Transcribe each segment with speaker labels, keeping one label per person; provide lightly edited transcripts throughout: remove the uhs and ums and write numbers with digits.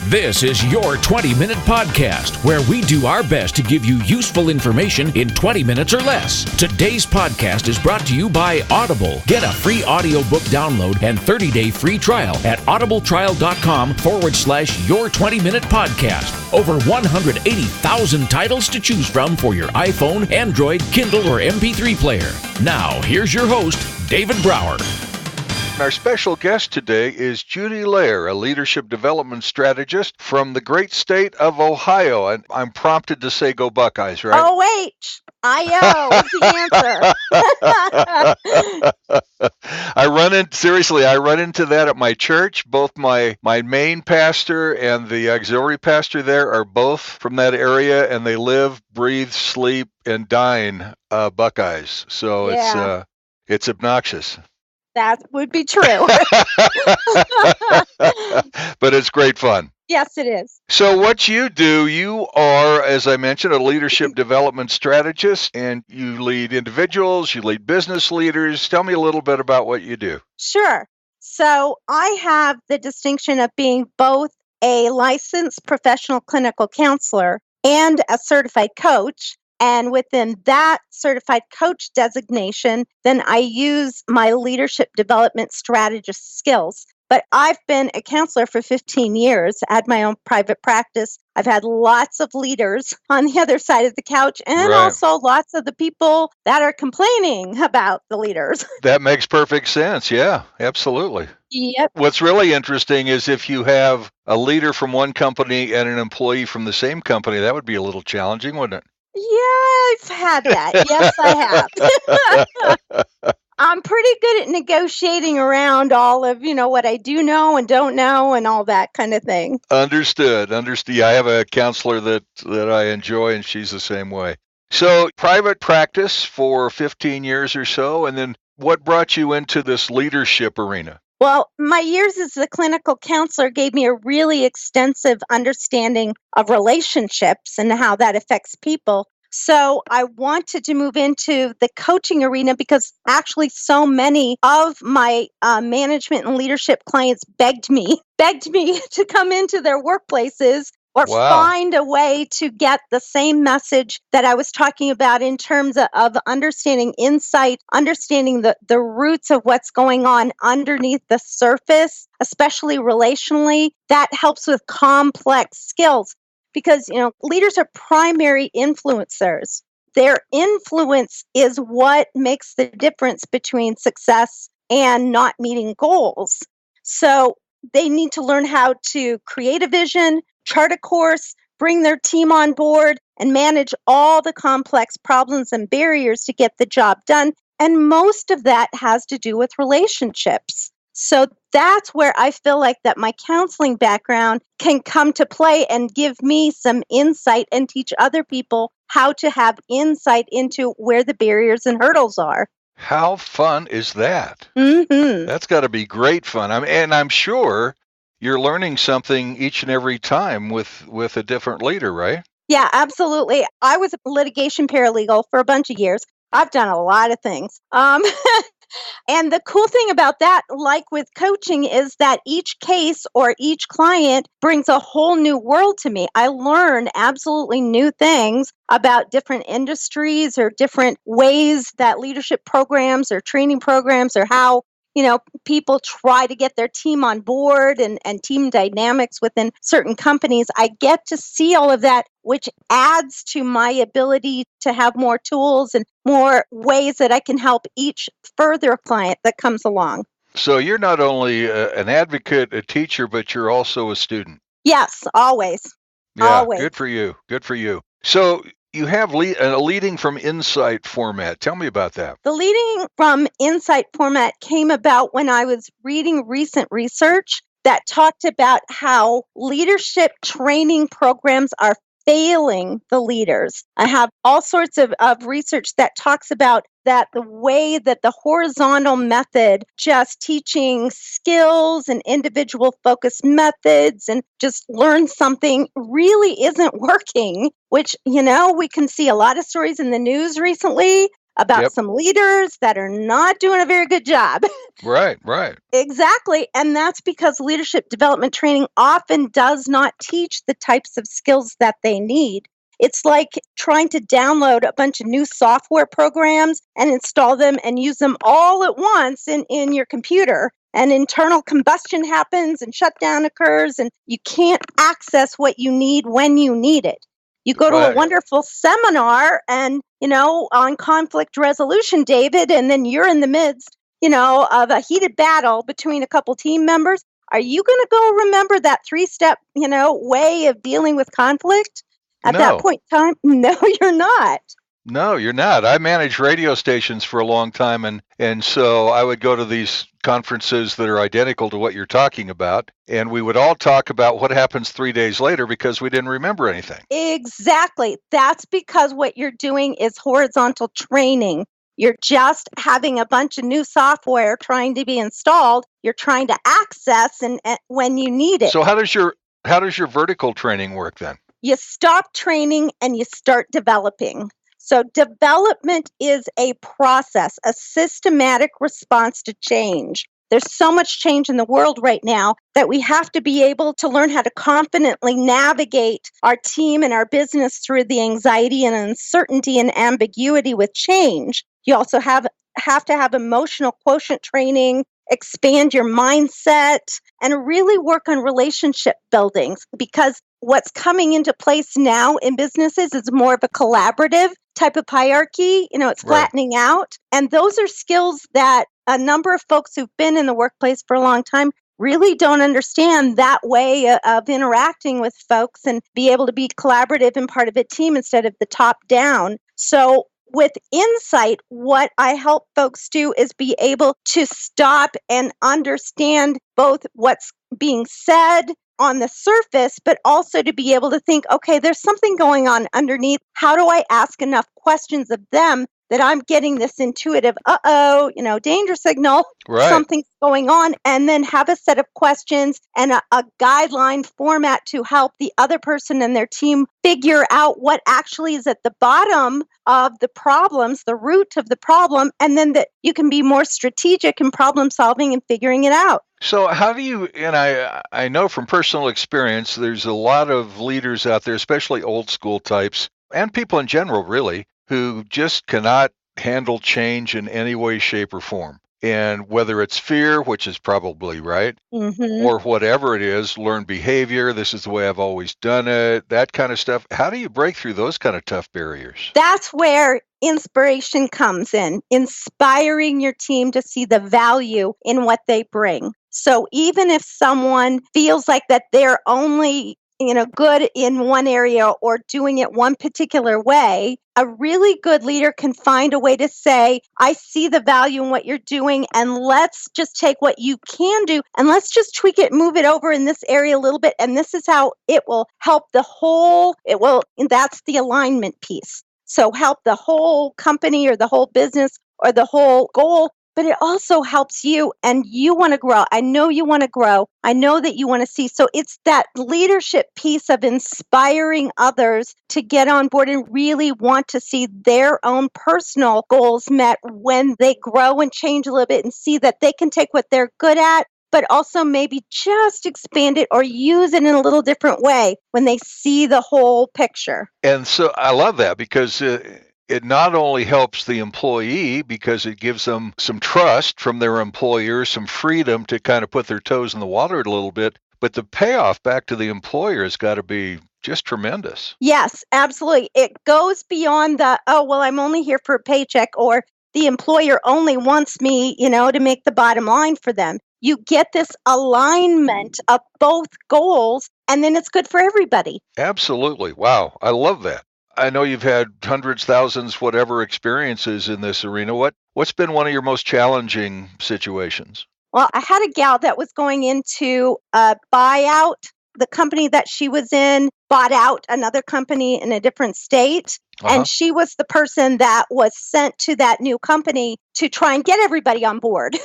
Speaker 1: This is your 20-minute podcast, where we do our best to give you useful information in 20 minutes or less. Today's podcast is brought to you by Audible. Get a free audiobook download and 30-day free trial at audibletrial.com/your 20-minute podcast. Over 180,000 titles to choose from for your iPhone, Android, Kindle, or MP3 player. Now, here's your host, David Brower.
Speaker 2: Our special guest today is Judy Lair, a leadership development strategist from the great state of Ohio. And I'm prompted to say go Buckeyes, right?
Speaker 3: O-H-I-O is the answer.
Speaker 2: I run into that at my church. Both my main pastor and the auxiliary pastor there are both from that area, and they live, breathe, sleep, and dine Buckeyes. So yeah. It's obnoxious.
Speaker 3: That would be true.
Speaker 2: But it's great fun.
Speaker 3: Yes, it is.
Speaker 2: So what you do, you are, as I mentioned, a leadership development strategist, and you lead individuals, you lead business leaders. Tell me a little bit about what you do.
Speaker 3: Sure. So I have the distinction of being both a licensed professional clinical counselor and a certified coach. And within that certified coach designation, then I use my leadership development strategist skills. But I've been a counselor for 15 years, had my own private practice. I've had lots of leaders on the other side of the couch, and also lots of the people that are complaining about the leaders.
Speaker 2: That makes perfect sense. Yeah, absolutely.
Speaker 3: Yep.
Speaker 2: What's really interesting is if you have a leader from one company and an employee from the same company, that would be a little challenging, wouldn't it?
Speaker 3: Yeah, I've had that. Yes, I have. I'm pretty good at negotiating around all of, what I do know and don't know and all that kind of thing.
Speaker 2: Understood. Yeah, I have a counselor that I enjoy, and she's the same way. So private practice for 15 years or so, and then what brought you into this leadership arena?
Speaker 3: Well, my years as a clinical counselor gave me a really extensive understanding of relationships and how that affects people. So I wanted to move into the coaching arena because actually so many of my management and leadership clients begged me to come into their workplaces or find a way to get the same message that I was talking about in terms of understanding insight, understanding the roots of what's going on underneath the surface, especially relationally. That helps with complex skills because, leaders are primary influencers. Their influence is what makes the difference between success and not meeting goals. So they need to learn how to create a vision, chart a course, bring their team on board, and manage all the complex problems and barriers to get the job done. And most of that has to do with relationships. So that's where I feel like that my counseling background can come to play and give me some insight and teach other people how to have insight into where the barriers and hurdles are.
Speaker 2: How fun is that?
Speaker 3: Mm-hmm.
Speaker 2: That's got to be great fun. And I'm sure you're learning something each and every time with a different leader, right?
Speaker 3: Yeah, absolutely. I was a litigation paralegal for a bunch of years. I've done a lot of things. And the cool thing about that, like with coaching, is that each case or each client brings a whole new world to me. I learn absolutely new things about different industries or different ways that leadership programs or training programs or how people try to get their team on board and team dynamics within certain companies. I get to see all of that, which adds to my ability to have more tools and more ways that I can help each further client that comes along.
Speaker 2: So you're not only an advocate, a teacher, but you're also a student.
Speaker 3: Yes, always.
Speaker 2: Yeah,
Speaker 3: always.
Speaker 2: Good for you. Good for you. So you have a leading from insight format. Tell me about that.
Speaker 3: The leading from insight format came about when I was reading recent research that talked about how leadership training programs are failing the leaders. I have all sorts of research that talks about that the way that the horizontal method, just teaching skills and individual focused methods and just learn something, really isn't working, which, we can see a lot of stories in the news recently about
Speaker 2: Yep.
Speaker 3: some leaders that are not doing a very good job.
Speaker 2: Right, right.
Speaker 3: Exactly. And that's because leadership development training often does not teach the types of skills that they need. It's like trying to download a bunch of new software programs and install them and use them all at once in your computer. And internal combustion happens and shutdown occurs, and you can't access what you need when you need it. You go to a
Speaker 2: Right.
Speaker 3: wonderful seminar and, on conflict resolution, David, and then you're in the midst, of a heated battle between a couple team members. Are you going to go remember that 3-step, way of dealing with conflict at that
Speaker 2: No.
Speaker 3: point in time? No, you're not.
Speaker 2: No, you're not. I managed radio stations for a long time, and so I would go to these conferences that are identical to what you're talking about, and we would all talk about what happens 3 days later because we didn't remember anything.
Speaker 3: Exactly. That's because what you're doing is horizontal training. You're just having a bunch of new software trying to be installed. You're trying to access and when you need it.
Speaker 2: So how does your vertical training work then?
Speaker 3: You stop training and you start developing. So development is a process, a systematic response to change. There's so much change in the world right now that we have to be able to learn how to confidently navigate our team and our business through the anxiety and uncertainty and ambiguity with change. You also have to have emotional quotient training, expand your mindset, and really work on relationship building, because what's coming into place now in businesses is more of a collaborative type of hierarchy. It's flattening out. And those are skills that a number of folks who've been in the workplace for a long time really don't understand that way of interacting with folks and be able to be collaborative and part of a team instead of the top down. So with insight, what I help folks do is be able to stop and understand both what's being said on the surface, but also to be able to think, okay, there's something going on underneath. How do I ask enough questions of them that I'm getting this intuitive, danger signal, something's going on, and then have a set of questions and a guideline format to help the other person and their team figure out what actually is at the bottom of the problems, the root of the problem, and then that you can be more strategic in problem solving and figuring it out.
Speaker 2: So how do you, and I know from personal experience, there's a lot of leaders out there, especially old school types, and people in general, really, who just cannot handle change in any way, shape, or form. And whether it's fear, which is probably right, or whatever it is, learned behavior, this is the way I've always done it, that kind of stuff. How do you break through those kind of tough barriers?
Speaker 3: That's where inspiration comes in, inspiring your team to see the value in what they bring. So even if someone feels like that they're only good in one area or doing it one particular way, a really good leader can find a way to say, I see the value in what you're doing, and let's just take what you can do and let's just tweak it, move it over in this area a little bit. And this is how it will help and that's the alignment piece. So help the whole company or the whole business or the whole goal. But it also helps you, and you want to grow. I know you want to grow. I know that you want to see. So it's that leadership piece of inspiring others to get on board and really want to see their own personal goals met when they grow and change a little bit and see that they can take what they're good at, but also maybe just expand it or use it in a little different way when they see the whole picture.
Speaker 2: And so I love that because it not only helps the employee because it gives them some trust from their employer, some freedom to kind of put their toes in the water a little bit, but the payoff back to the employer has got to be just tremendous.
Speaker 3: Yes, absolutely. It goes beyond I'm only here for a paycheck, or the employer only wants me, to make the bottom line for them. You get this alignment of both goals, and then it's good for everybody.
Speaker 2: Absolutely. Wow. I love that. I know you've had hundreds, thousands, whatever experiences in this arena. What's been one of your most challenging situations?
Speaker 3: Well, I had a gal that was going into a buyout. The company that she was in bought out another company in a different state. And she was the person that was sent to that new company to try and get everybody on board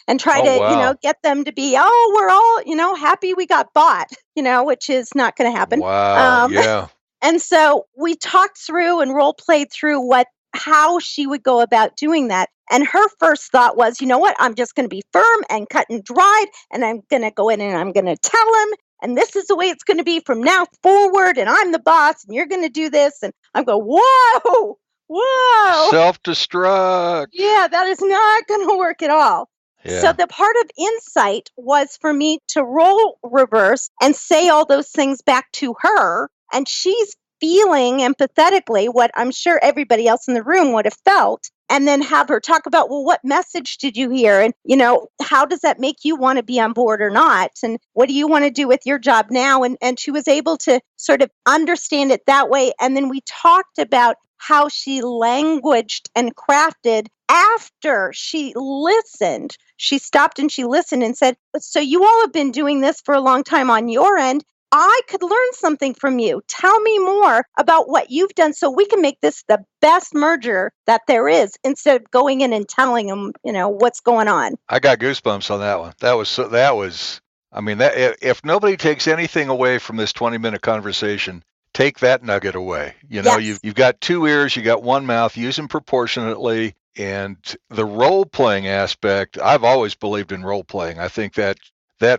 Speaker 3: and try to, get them to be, we're all, happy we got bought, which is not going to happen.
Speaker 2: Wow. Yeah.
Speaker 3: And so we talked through and role played through what how she would go about doing that. And her first thought was, you know what, I'm just going to be firm and cut and dried, and I'm going to go in and I'm going to tell him, and this is the way it's going to be from now forward, and I'm the boss, and you're going to do this. And I'm going, whoa.
Speaker 2: Self-destruct.
Speaker 3: Yeah, that is not going to work at all.
Speaker 2: Yeah.
Speaker 3: So the part of insight was for me to role reverse and say all those things back to her, and she's feeling empathetically what I'm sure everybody else in the room would have felt, and then have her talk about, well, what message did you hear? And, how does that make you want to be on board or not? And what do you want to do with your job now? And she was able to sort of understand it that way. And then we talked about how she languaged and crafted after she listened. She stopped and she listened and said, so you all have been doing this for a long time on your end. I could learn something from you. Tell me more about what you've done so we can make this the best merger that there is, instead of going in and telling them, what's going on.
Speaker 2: I got goosebumps on that one. If nobody takes anything away from this 20-minute conversation, take that nugget away.
Speaker 3: Yes.
Speaker 2: You've got two ears, you got one mouth, use them proportionately. And the role-playing aspect, I've always believed in role-playing. I think that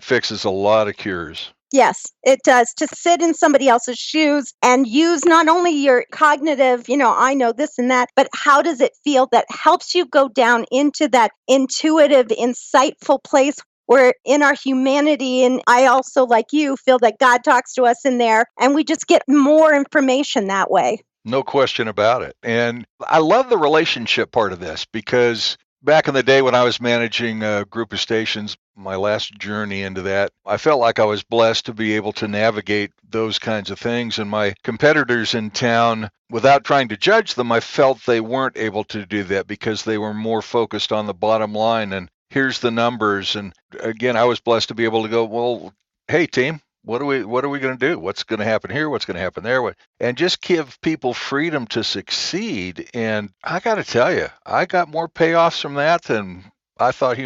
Speaker 2: fixes a lot of cures.
Speaker 3: Yes, it does. To sit in somebody else's shoes and use not only your cognitive, I know this and that, but how does it feel, that helps you go down into that intuitive, insightful place where in our humanity, and I also, like you, feel that God talks to us in there, and we just get more information that way.
Speaker 2: No question about it. And I love the relationship part of this, because back in the day when I was managing a group of stations, my last journey into that, I felt like I was blessed to be able to navigate those kinds of things. And my competitors in town, without trying to judge them, I felt they weren't able to do that because they were more focused on the bottom line and here's the numbers. And again, I was blessed to be able to go, well, hey, team, what are we going to do? What's going to happen here? What's going to happen there? And just give people freedom to succeed. And I got to tell you, I got more payoffs from that than I thought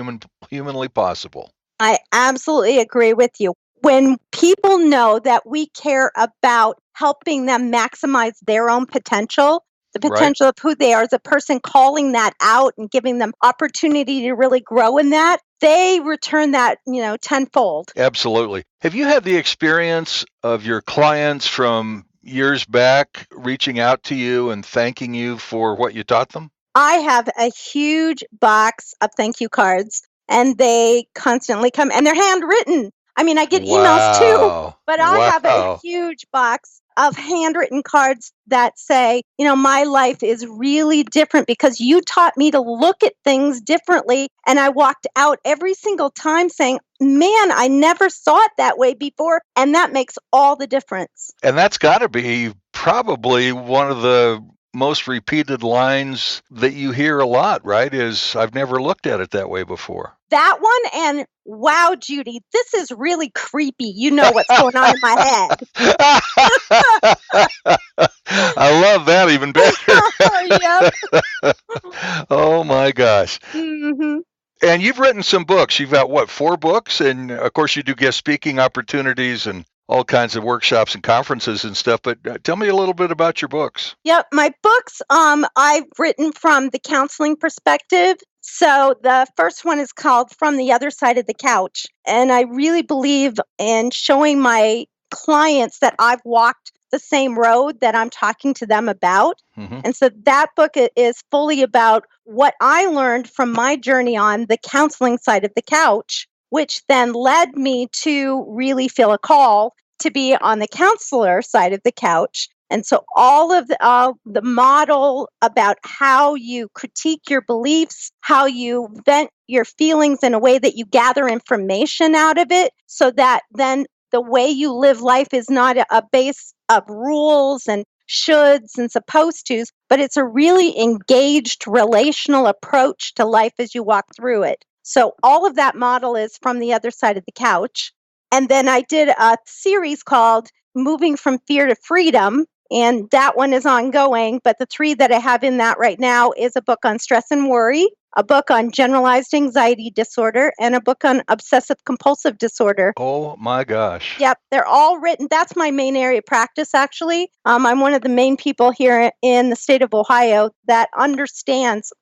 Speaker 2: humanly possible.
Speaker 3: I absolutely agree with you. When people know that we care about helping them maximize their own potential, the potential of who they are as a person, calling that out and giving them opportunity to really grow in that, they return that, tenfold.
Speaker 2: Absolutely. Have you had the experience of your clients from years back reaching out to you and thanking you for what you taught them?
Speaker 3: I have a huge box of thank you cards, and they constantly come, and they're handwritten. I mean, I get emails too, but I have a huge box of handwritten cards that say, my life is really different because you taught me to look at things differently. And I walked out every single time saying, man, I never saw it that way before. And that makes all the difference.
Speaker 2: And that's got to be probably one of the most repeated lines that you hear a lot, right? Is I've never looked at it that way before.
Speaker 3: That one, and wow, Judy, this is really creepy. You know what's going on in my head.
Speaker 2: I love that even better.
Speaker 3: Yep.
Speaker 2: Oh my gosh.
Speaker 3: Mm-hmm.
Speaker 2: And you've written some books. You've got 4 books? And of course you do guest speaking opportunities and all kinds of workshops and conferences and stuff, but tell me a little bit about your books.
Speaker 3: Yep, my books, I've written from the counseling perspective. So the first one is called From the Other Side of the Couch. And I really believe in showing my clients that I've walked the same road that I'm talking to them about. Mm-hmm. And so that book is fully about what I learned from my journey on the counseling side of the couch, which then led me to really feel a call to be on the counselor side of the couch. And so all of the model about how you critique your beliefs, how you vent your feelings in a way that you gather information out of it, so that then the way you live life is not a base of rules and shoulds and supposed tos, but it's a really engaged relational approach to life as you walk through it. So all of that model is From the Other Side of the Couch. And then I did a series called Moving from Fear to Freedom, and that one is ongoing. But the 3 that I have in that right now is a book on stress and worry, a book on generalized anxiety disorder, and a book on obsessive compulsive disorder.
Speaker 2: Oh my gosh.
Speaker 3: Yep, they're all written. That's my main area of practice, actually. I'm one of the main people here in the state of Ohio that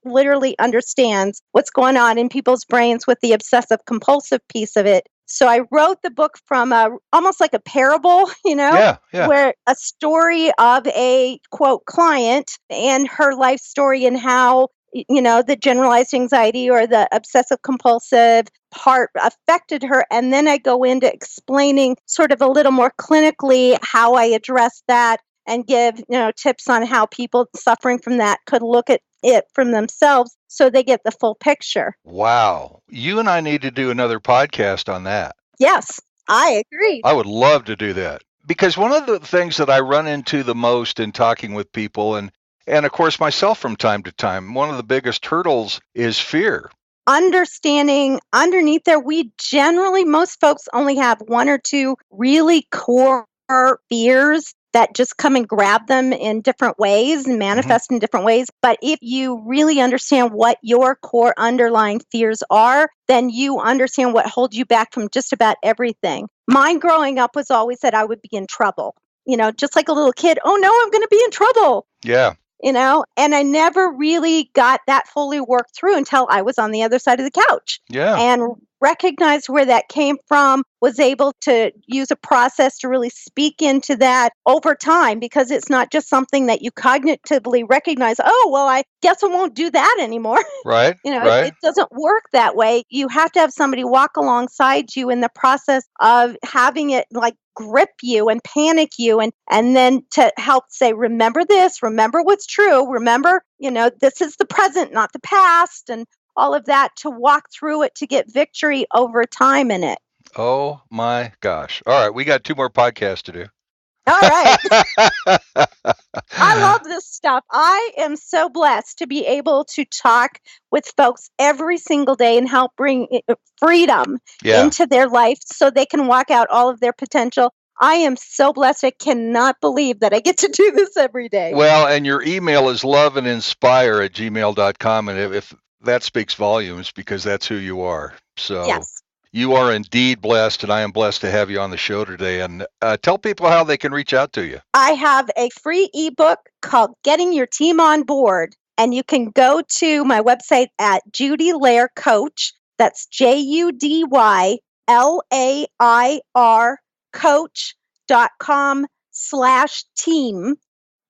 Speaker 3: literally understands what's going on in people's brains with the obsessive compulsive piece of it. So I wrote the book from almost like a parable,
Speaker 2: Yeah.
Speaker 3: where a story of a, quote, client and her life story and how, the generalized anxiety or the obsessive compulsive part affected her. And then I go into explaining sort of a little more clinically how I address that and give, tips on how people suffering from that could look at it from themselves so they get the full picture.
Speaker 2: Wow. You and I need to do another podcast on that.
Speaker 3: Yes, I agree.
Speaker 2: I would love to do that. Because one of the things that I run into the most in talking with people, and of course myself from time to time, one of the biggest hurdles is fear.
Speaker 3: Understanding underneath there, most folks only have one or two really core fears that just come and grab them in different ways and manifest in different ways. But if you really understand what your core underlying fears are, then you understand what holds you back from just about everything. Mine growing up was always that I would be in trouble. Just like a little kid, oh no, I'm going to be in trouble.
Speaker 2: Yeah.
Speaker 3: And I never really got that fully worked through until I was on the other side of the couch.
Speaker 2: Yeah.
Speaker 3: And recognized where that came from, was able to use a process to really speak into that over time, because it's not just something that you cognitively recognize, oh, well, I guess I won't do that anymore.
Speaker 2: Right. Right.
Speaker 3: It doesn't work that way. You have to have somebody walk alongside you in the process of having it like grip you and panic you and then to help say, remember this, remember what's true, remember, this is the present, not the past, and all of that, to walk through it to get victory over time in it.
Speaker 2: Oh my gosh. All right. We got 2 more podcasts to do.
Speaker 3: All right. I love this stuff. I am so blessed to be able to talk with folks every single day and help bring freedom into their life so they can walk out all of their potential. I am so blessed. I cannot believe that I get to do this every day.
Speaker 2: Well, and your email is loveandinspire@gmail.com. And if that speaks volumes, because that's who you are. So
Speaker 3: yes.
Speaker 2: You are indeed blessed, and I am blessed to have you on the show today. And tell people how they can reach out to you. I
Speaker 3: have a free ebook called Getting Your Team on Board, and you can go to my website at Judy Lair Coach. That's JUDYLAIR coach.com/team.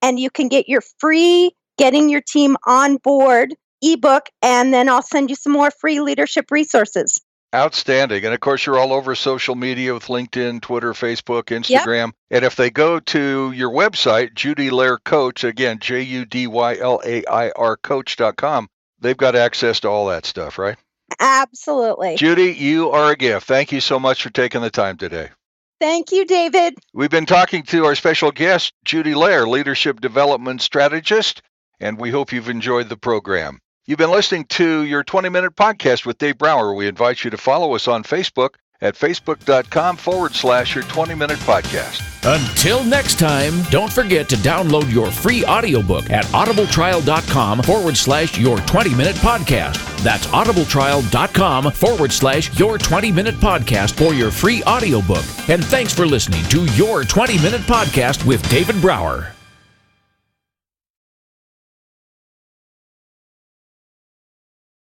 Speaker 3: And you can get your free Getting Your Team on Board ebook, and then I'll send you some more free leadership resources.
Speaker 2: Outstanding. And of course, you're all over social media with LinkedIn, Twitter, Facebook, Instagram. Yep. And if they go to your website, Judy Lair Coach, again, JUDYLAIR coach.com, they've got access to all that stuff, right?
Speaker 3: Absolutely.
Speaker 2: Judy, you are a gift. Thank you so much for taking the time today.
Speaker 3: Thank you, David.
Speaker 2: We've been talking to our special guest, Judy Lair, Leadership Development Strategist, and we hope you've enjoyed the program. You've been listening to your 20-minute podcast with Dave Brower. We invite you to follow us on Facebook at facebook.com/your 20-minute podcast.
Speaker 1: Until next time, don't forget to download your free audiobook at audibletrial.com/your 20-minute podcast. That's audibletrial.com/your 20-minute podcast for your free audiobook. And thanks for listening to your 20-minute podcast with David Brower.